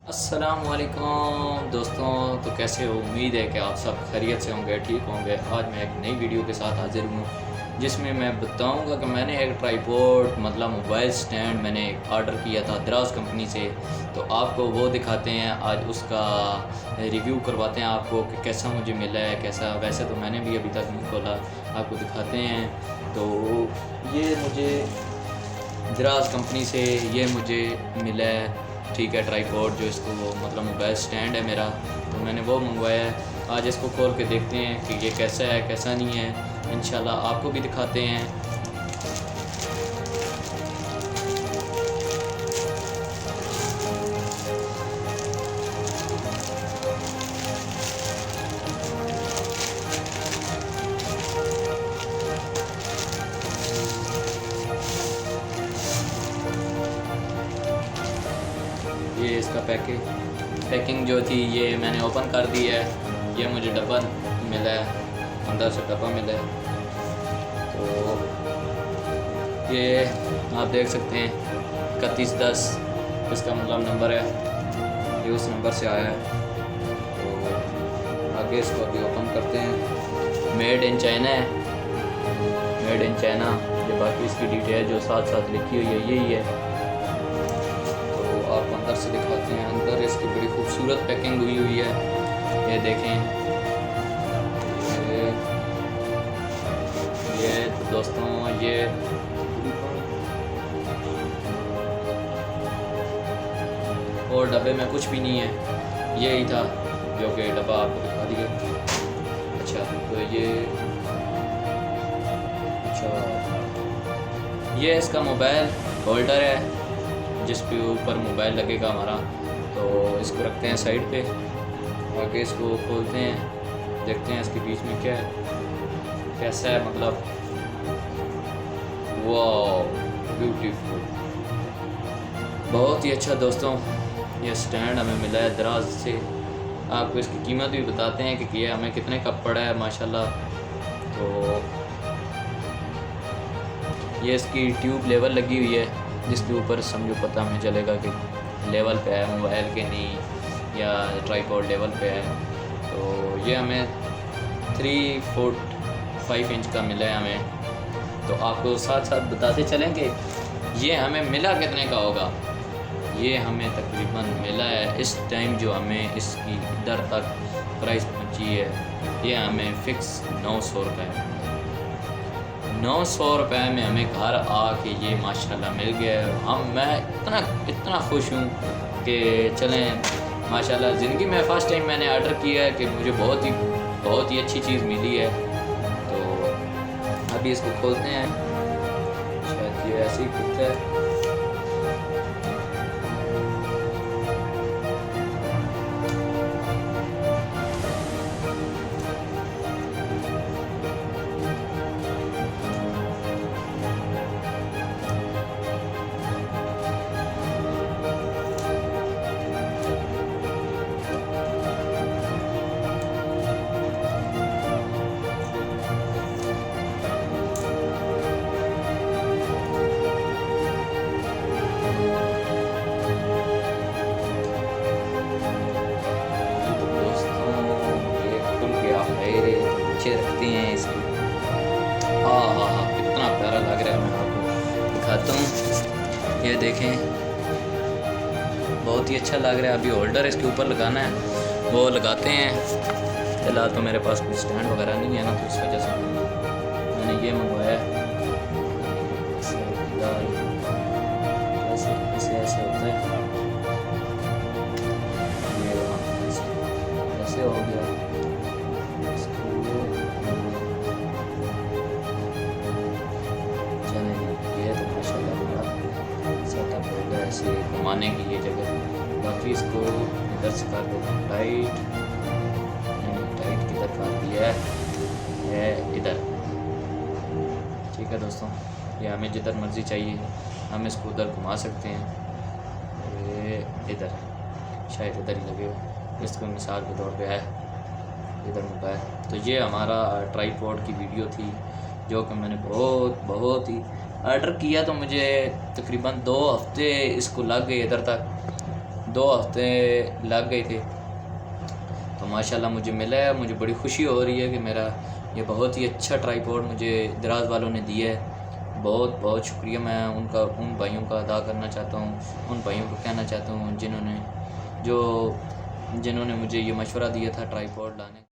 अस्सलामुअलैकुम दोस्तों। तो कैसे हो? उम्मीद है कि आप सब खैरियत से होंगे, ठीक होंगे। आज मैं एक नई वीडियो के साथ हाजिर हूँ जिसमें मैं बताऊंगा कि मैंने एक ट्राइपॉड मतलब मोबाइल स्टैंड मैंने एक ऑर्डर किया था दराज कंपनी से। तो आपको वो दिखाते हैं, आज उसका रिव्यू करवाते हैं आपको कि कैसा मुझे मिला है, कैसा। वैसे तो मैंने भी अभी तक नहीं खोला, आपको दिखाते हैं। तो ये मुझे दराज कंपनी से ये मुझे मिला है, ठीक है, ट्राईपोड जो इसको मतलब मोबाइल स्टैंड है मेरा, तो मैंने वो मंगवाया है। आज इसको खोल के देखते हैं कि ये कैसा है कैसा नहीं है। इंशाल्लाह आपको भी दिखाते हैं। ये इसका पैकिंग जो थी ये मैंने ओपन कर दी है। ये मुझे डब्बा मिला है, अंदर से डब्बा मिला है। तो ये आप देख सकते हैं 3110 इसका मतलब नंबर है, ये उस नंबर से आया है। तो आगे इसको अभी ओपन करते हैं। मेड इन चाइना है, मेड इन चाइना। ये बाकी इसकी डिटेल जो साथ साथ लिखी हुई है यही है। आप अंदर से दिखाते हैं। अंदर इसकी बड़ी खूबसूरत पैकिंग हुई है, ये देखें। ये दोस्तों ये और डब्बे में कुछ भी नहीं है, यही था जो कि डब्बा आपको दिखा दिया। अच्छा तो ये इसका मोबाइल होल्डर है जिसके ऊपर मोबाइल लगेगा हमारा। तो इसको रखते हैं साइड पे। आगे इसको खोलते हैं, देखते हैं इसके बीच में क्या है, कैसा है। मतलब वाह ब्यूटीफुल, बहुत ही अच्छा दोस्तों। ये स्टैंड हमें मिला है दराज से। आपको इसकी कीमत भी बताते हैं कि ये हमें कितने का पड़ा है माशाल्लाह। तो ये इसकी ट्यूब लेवल लगी हुई है जिसके ऊपर समझो पता हमें चलेगा कि लेवल पे है मोबाइल के नहीं या ट्राईपॉड लेवल पे है। तो ये हमें 3 फुट 5 इंच का मिला है हमें। तो आपको साथ साथ बताते चलें कि ये हमें मिला कितने का होगा। ये हमें तकरीबन मिला है इस टाइम जो हमें इसकी इधर तक प्राइस पहुंची है, ये हमें फ़िक्स 900 रुपये है। 900 रुपये में हमें घर आके ये माशाल्लाह मिल गया है। मैं इतना खुश हूँ कि चलें माशाल्लाह। ज़िंदगी में फ़र्स्ट टाइम मैंने ऑर्डर किया है कि मुझे बहुत ही अच्छी चीज़ मिली है। तो अभी इसको खोलते हैं, शायद ये ऐसे ही खुलता है। अच्छे रखते हैं इसको। हाँ, कितना प्यारा लग रहा है। मैं आपको दिखाता हूँ, ये देखें, बहुत ही अच्छा लग रहा है। अभी होल्डर इसके ऊपर लगाना है, वो लगाते हैं। फिलहाल तो मेरे पास कोई स्टैंड वगैरह नहीं है ना, तो इस वजह से मैंने ये मंगवाया है। ऐसे होता है, ये ऐसे हो गया। ऐसे घुमाने की ये जगह। बाकी इसको इधर से कर देता हूँ टाइट किधर कर दिया है इधर। ठीक है दोस्तों, ये हमें जिधर मर्ज़ी चाहिए हम इसको उधर घुमा सकते हैं। ये इधर शायद इधर ही लगेगा, इसको मिसाल के तौर पे है इधर मोबाइल। तो ये हमारा ट्राईपॉड की वीडियो थी जो कि मैंने बहुत ही ऑर्डर किया। तो मुझे तकरीबन 2 हफ्ते इसको लग गए इधर तक। 2 हफ्ते लग गए थे, तो माशाल्लाह मुझे मिला है। मुझे बड़ी खुशी हो रही है कि मेरा ये बहुत ही अच्छा ट्राईपॉड मुझे दराज वालों ने दिया है। बहुत बहुत शुक्रिया मैं उन भाइयों का अदा करना चाहता हूँ, उन भाइयों को कहना चाहता हूँ जिन्होंने मुझे ये मशवरा दिया था ट्राईपॉड लाने का।